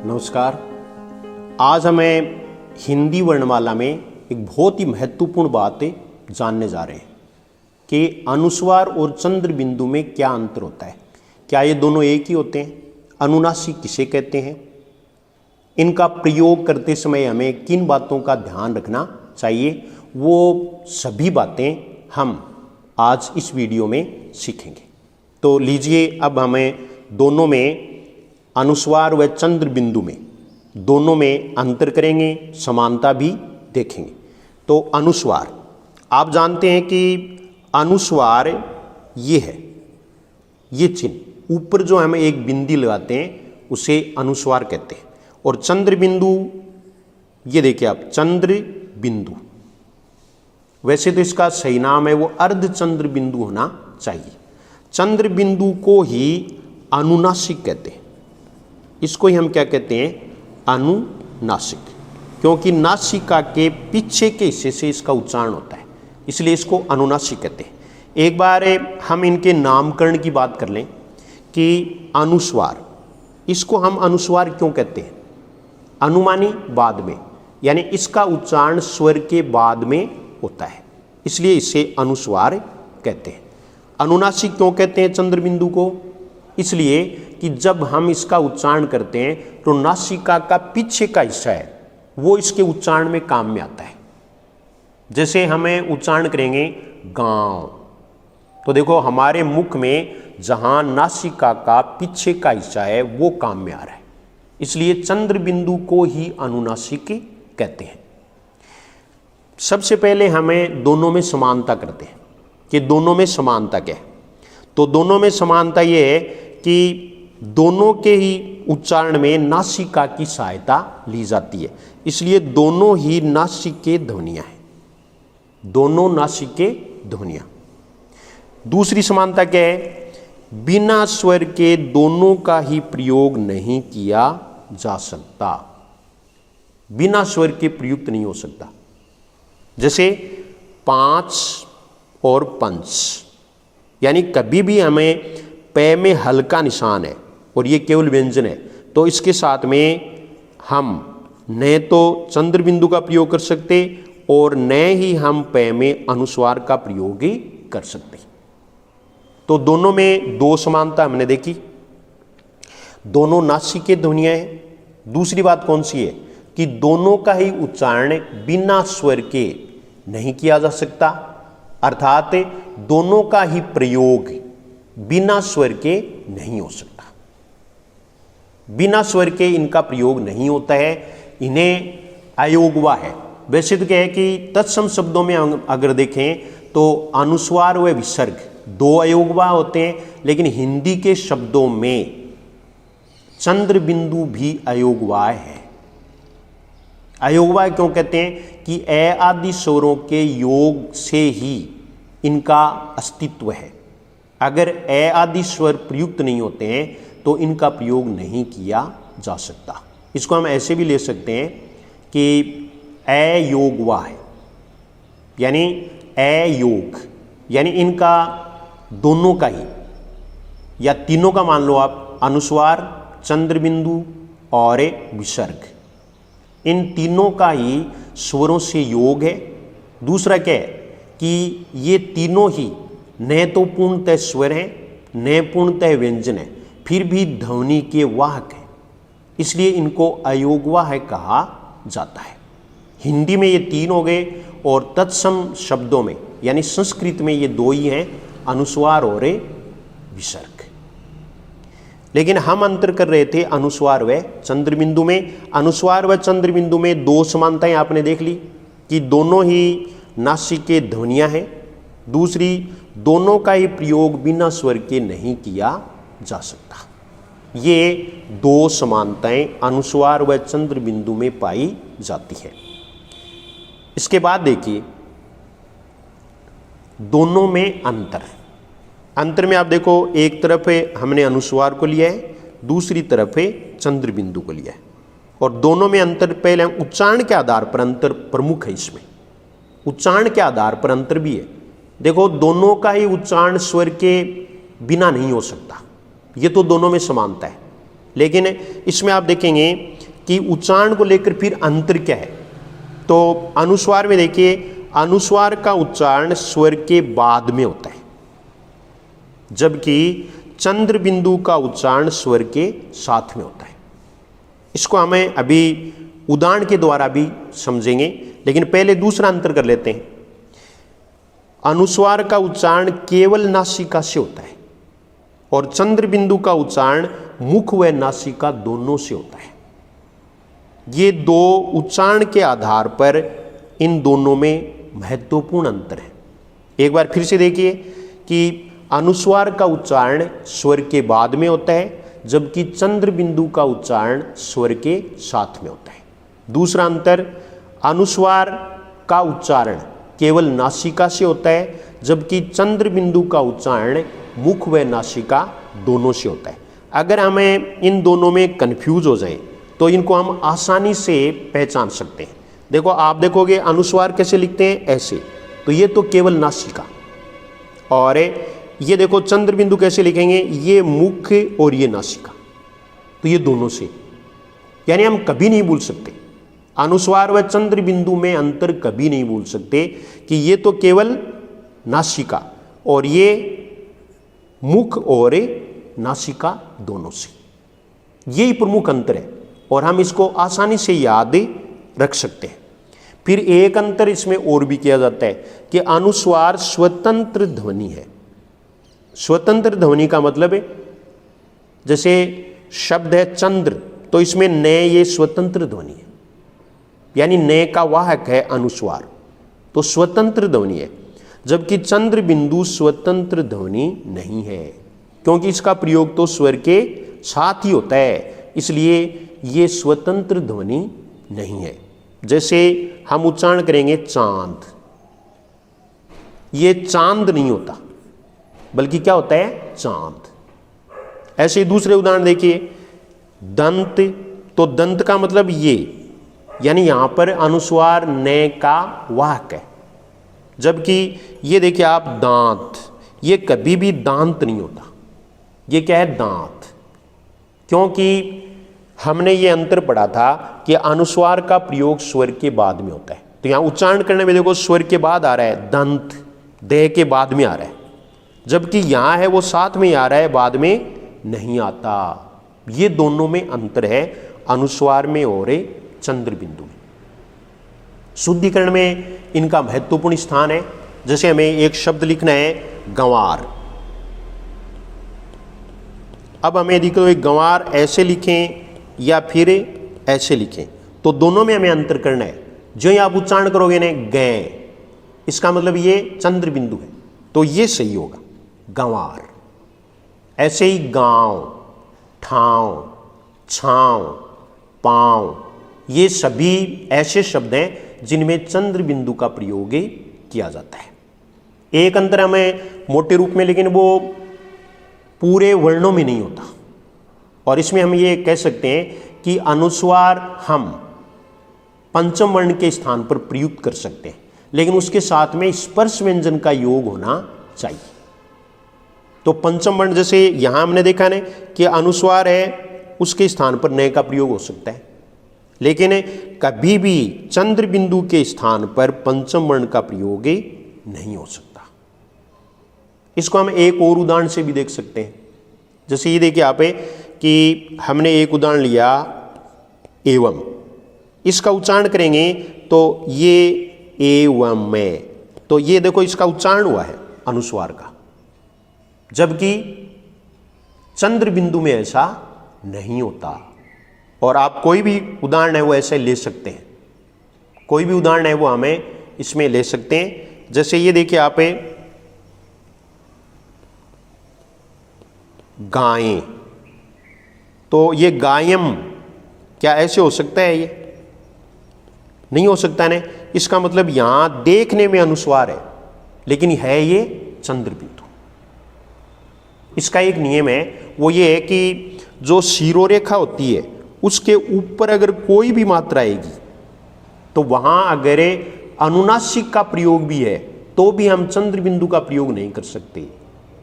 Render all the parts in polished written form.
नमस्कार। आज हमें हिंदी वर्णमाला में एक बहुत ही महत्वपूर्ण बात जानने जा रहे हैं कि अनुस्वार और चंद्र बिंदु में क्या अंतर होता है। क्या ये दोनों एक ही होते हैं? अनुनासिक किसे कहते हैं? इनका प्रयोग करते समय हमें किन बातों का ध्यान रखना चाहिए, वो सभी बातें हम आज इस वीडियो में सीखेंगे। तो लीजिए, अब हमें दोनों में अनुस्वार व चंद्र बिंदु में दोनों में अंतर करेंगे, समानता भी देखेंगे। तो अनुस्वार, आप जानते हैं कि अनुस्वार ये है, ये चिन्ह ऊपर जो हम एक बिंदी लगाते हैं उसे अनुस्वार कहते हैं। और चंद्र बिंदु, ये देखिए आप, चंद्र बिंदु, वैसे तो इसका सही नाम है वो अर्ध चंद्र बिंदु होना चाहिए। चंद्र बिंदु को ही अनुनासिक कहते हैं। इसको ही हम क्या कहते हैं? अनुनासिक, क्योंकि नासिका के पीछे के हिस्से से इसका उच्चारण होता है, इसलिए इसको अनुनासिक कहते हैं। एक बार हम इनके नामकरण की बात कर लें कि अनुस्वार, इसको हम अनुस्वार क्यों कहते हैं? अनुमानी बाद में, यानी इसका उच्चारण स्वर के बाद में होता है, इसलिए इसे अनुस्वार कहते हैं। अनुनासिक क्यों कहते हैं चंद्र बिंदु को? इसलिए कि जब हम इसका उच्चारण करते हैं तो नासिका का पीछे का हिस्सा है वो इसके उच्चारण में काम में आता है। जैसे हमें उच्चारण करेंगे गांव, तो देखो हमारे मुख में जहां नासिका का पीछे का हिस्सा है वो काम में आ रहा है, इसलिए चंद्र बिंदु को ही अनुनासिक कहते हैं। सबसे पहले हमें दोनों में समानता करते हैं कि दोनों में समानता क्या है। तो दोनों में समानता ये है कि दोनों के ही उच्चारण में नासिका की सहायता ली जाती है, इसलिए दोनों ही नासिके ध्वनियां हैं, दोनों नासिके ध्वनियां। दूसरी समानता क्या है? बिना स्वर के दोनों का ही प्रयोग नहीं किया जा सकता, बिना स्वर के प्रयुक्त नहीं हो सकता। जैसे पांच और पंच, यानी कभी भी हमें पे में हल्का निशान है और ये केवल व्यंजन है, तो इसके साथ में हम न तो चंद्र बिंदु का प्रयोग कर सकते और न ही हम पे में अनुस्वार का प्रयोग ही कर सकते। तो दोनों में दो समानता हमने देखी, दोनों नासिके ध्वनियां हैं। दूसरी बात कौन सी है? कि दोनों का ही उच्चारण बिना स्वर के नहीं किया जा सकता, अर्थात दोनों का ही प्रयोग बिना स्वर के नहीं हो सकता। बिना स्वर के इनका प्रयोग नहीं होता है, इन्हें अयोगवा है। वैसे तो क्या है कि तत्सम शब्दों में अगर देखें तो अनुस्वार व विसर्ग दो अयोगवा होते हैं, लेकिन हिंदी के शब्दों में चंद्र बिंदु भी अयोगवा है। अयोगवा क्यों कहते हैं? कि ए आदि स्वरों के योग से ही इनका अस्तित्व है। अगर ए आदि स्वर प्रयुक्त नहीं होते हैं तो इनका प्रयोग नहीं किया जा सकता। इसको हम ऐसे भी ले सकते हैं कि अयोगवा है, यानी अयोग, यानी इनका दोनों का ही या तीनों का मान लो आप, अनुस्वार, चंद्र बिंदु और विसर्ग, इन तीनों का ही स्वरों से योग है। दूसरा क्या है कि ये तीनों ही न तो पूर्णतः स्वर हैं न पूर्णतः व्यंजन है, फिर भी ध्वनि के वाहक हैं, इसलिए इनको अयोगवाह कहा जाता है। हिंदी में ये तीन हो गए और तत्सम शब्दों में यानी संस्कृत में ये दो ही हैं, अनुस्वार और विसर्ग। लेकिन हम अंतर कर रहे थे अनुस्वार व चंद्र बिंदु में। अनुस्वार व चंद्र बिंदु में दो समानताएं आपने देख ली कि दोनों ही नासिके ध्वनियां हैं। दूसरी, दोनों का ही प्रयोग बिना स्वर के नहीं किया जा सकता। ये दो समानताएं अनुस्वार व चंद्र बिंदु में पाई जाती है। इसके बाद देखिए दोनों में अंतर। अंतर में आप देखो, एक तरफ है हमने अनुस्वार को लिया है, दूसरी तरफ है चंद्र बिंदु को लिया है, और दोनों में अंतर पहले उच्चारण के आधार पर अंतर प्रमुख है। इसमें उच्चारण के आधार पर अंतर भी है। देखो, दोनों का ही उच्चारण स्वर के बिना नहीं हो सकता, ये तो दोनों में समानता है। लेकिन इसमें आप देखेंगे कि उच्चारण को लेकर फिर अंतर क्या है। तो अनुस्वार में देखिए, अनुस्वार का उच्चारण स्वर के बाद में होता है, जबकि चंद्र बिंदु का उच्चारण स्वर के साथ में होता है। इसको हमें अभी उदाहरण के द्वारा भी समझेंगे, लेकिन पहले दूसरा अंतर कर लेते हैं। अनुस्वार का उच्चारण केवल नासिका से होता है और चंद्र बिंदु का उच्चारण मुख व नासिका दोनों से होता है। ये दो उच्चारण के आधार पर इन दोनों में महत्वपूर्ण अंतर है। एक बार फिर से देखिए कि अनुस्वार का उच्चारण स्वर के बाद में होता है, जबकि चंद्र बिंदु का उच्चारण स्वर के साथ में होता है। दूसरा अंतर, अनुस्वार का उच्चारण केवल नासिका से होता है, जबकि चंद्र बिंदु का उच्चारण मुख व नासिका दोनों से होता है। अगर हमें इन दोनों में कंफ्यूज हो जाए तो इनको हम आसानी से पहचान सकते हैं। देखो, आप देखोगे अनुस्वार कैसे लिखते हैं, ऐसे, तो ये तो केवल नासिका, और ये देखो चंद्र बिंदु कैसे लिखेंगे, ये मुख और ये नासिका, तो ये दोनों से, यानी हम कभी नहीं भूल सकते अनुस्वार व चंद्र बिंदु में अंतर कभी नहीं भूल सकते कि ये तो केवल नासिका और ये मुख और नासिका दोनों से, यही प्रमुख अंतर है और हम इसको आसानी से याद रख सकते हैं। फिर एक अंतर इसमें और भी किया जाता है कि अनुस्वार स्वतंत्र ध्वनि है। स्वतंत्र ध्वनि का मतलब है, जैसे शब्द है चंद्र, तो इसमें न ये स्वतंत्र ध्वनि है, यानी न का वाहक है अनुस्वार, तो स्वतंत्र ध्वनि है। जबकि चंद्र बिंदु स्वतंत्र ध्वनि नहीं है, क्योंकि इसका प्रयोग तो स्वर के साथ ही होता है, इसलिए ये स्वतंत्र ध्वनि नहीं है। जैसे हम उच्चारण करेंगे चांद, ये चांद नहीं होता, बल्कि क्या होता है, चांद। ऐसे दूसरे उदाहरण देखिए, दंत, तो दंत का मतलब ये, यानी यहां पर अनुस्वार न का वाहक है। जबकि ये देखिए आप दांत, ये कभी भी दांत नहीं होता, ये क्या है, दांत। क्योंकि हमने ये अंतर पढ़ा था कि अनुस्वार का प्रयोग स्वर के बाद में होता है। तो यहां उच्चारण करने में देखो स्वर के बाद आ रहा है, दंत, देह के बाद में आ रहा है, जबकि यहां है वो साथ में आ रहा है, बाद में नहीं आता। ये दोनों में अंतर है, अनुस्वार में और चंद्र बिंदु में। शुद्धिकरण में इनका महत्वपूर्ण स्थान है। जैसे हमें एक शब्द लिखना है गंवार, अब हमें देखो एक गंवार ऐसे लिखें या फिर ऐसे लिखें, तो दोनों में हमें अंतर करना है। जो ही आप उच्चारण करोगे ना गै, इसका मतलब ये चंद्र बिंदु है, तो ये सही होगा गंवार। ऐसे ही गांव, ठाव, छांव, पांव, ये सभी ऐसे शब्द हैं जिनमें चंद्र बिंदु का प्रयोग किया जाता है। एक अंतर हमें मोटे रूप में, लेकिन वो पूरे वर्णों में नहीं होता, और इसमें हम ये कह सकते हैं कि अनुस्वार हम पंचम वर्ण के स्थान पर प्रयुक्त कर सकते हैं, लेकिन उसके साथ में स्पर्श व्यंजन का योग होना चाहिए। तो पंचम वर्ण, जैसे यहां हमने देखा ना कि अनुस्वार है, उसके स्थान पर न का प्रयोग हो सकता है, लेकिन कभी भी चंद्र बिंदु के स्थान पर पंचम वर्ण का प्रयोग नहीं हो सकता। इसको हम एक और उदाहरण से भी देख सकते हैं। जैसे ये देखिए आप कि हमने एक उदाहरण लिया एवं, इसका उच्चारण करेंगे तो ये एवं में, तो ये देखो इसका उच्चारण हुआ है अनुस्वार का, जबकि चंद्र बिंदु में ऐसा नहीं होता। और आप कोई भी उदाहरण है वो ऐसे ले सकते हैं, कोई भी उदाहरण है वो हमें इसमें ले सकते हैं। जैसे ये देखिए आप गायें, तो ये गायम, क्या ऐसे हो सकता है, ये नहीं हो सकता ना। इसका मतलब यहां देखने में अनुस्वार है, लेकिन है ये चंद्र बिंदु। इसका एक नियम है, वो ये है कि जो शिरोरेखा होती है उसके ऊपर अगर कोई भी मात्रा आएगी तो वहां अगर अनुनासिक का प्रयोग भी है तो भी हम चंद्र बिंदु का प्रयोग नहीं कर सकते,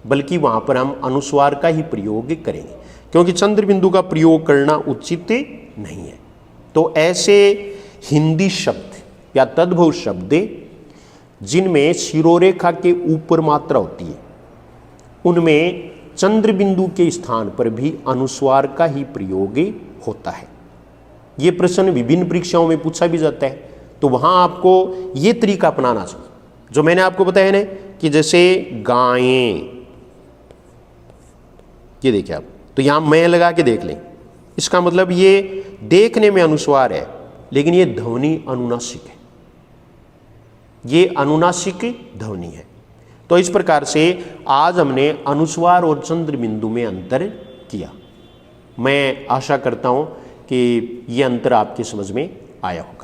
बल्कि वहां पर हम अनुस्वार का ही प्रयोग करेंगे। क्योंकि चंद्र बिंदु का प्रयोग करना उचित नहीं है। तो ऐसे हिंदी शब्द या तद्भव शब्द जिनमें शिरोरेखा के ऊपर मात्रा होती है, उनमें चंद्र बिंदु के स्थान पर भी अनुस्वार का ही प्रयोग होता है। ये प्रश्न विभिन्न परीक्षाओं में पूछा भी जाता है, तो वहां आपको ये तरीका अपनाना चाहिए जो मैंने आपको बताया ना, कि जैसे गायें, ये देखिए आप, तो यहां मैं लगा के देख लें, इसका मतलब ये देखने में अनुस्वार है लेकिन ये ध्वनि अनुनासिक है, ये अनुनासिक ध्वनि है। तो इस प्रकार से आज हमने अनुस्वार और चंद्र बिंदु में अंतर किया। मैं आशा करता हूं कि ये अंतर आपकी समझ में आया हो।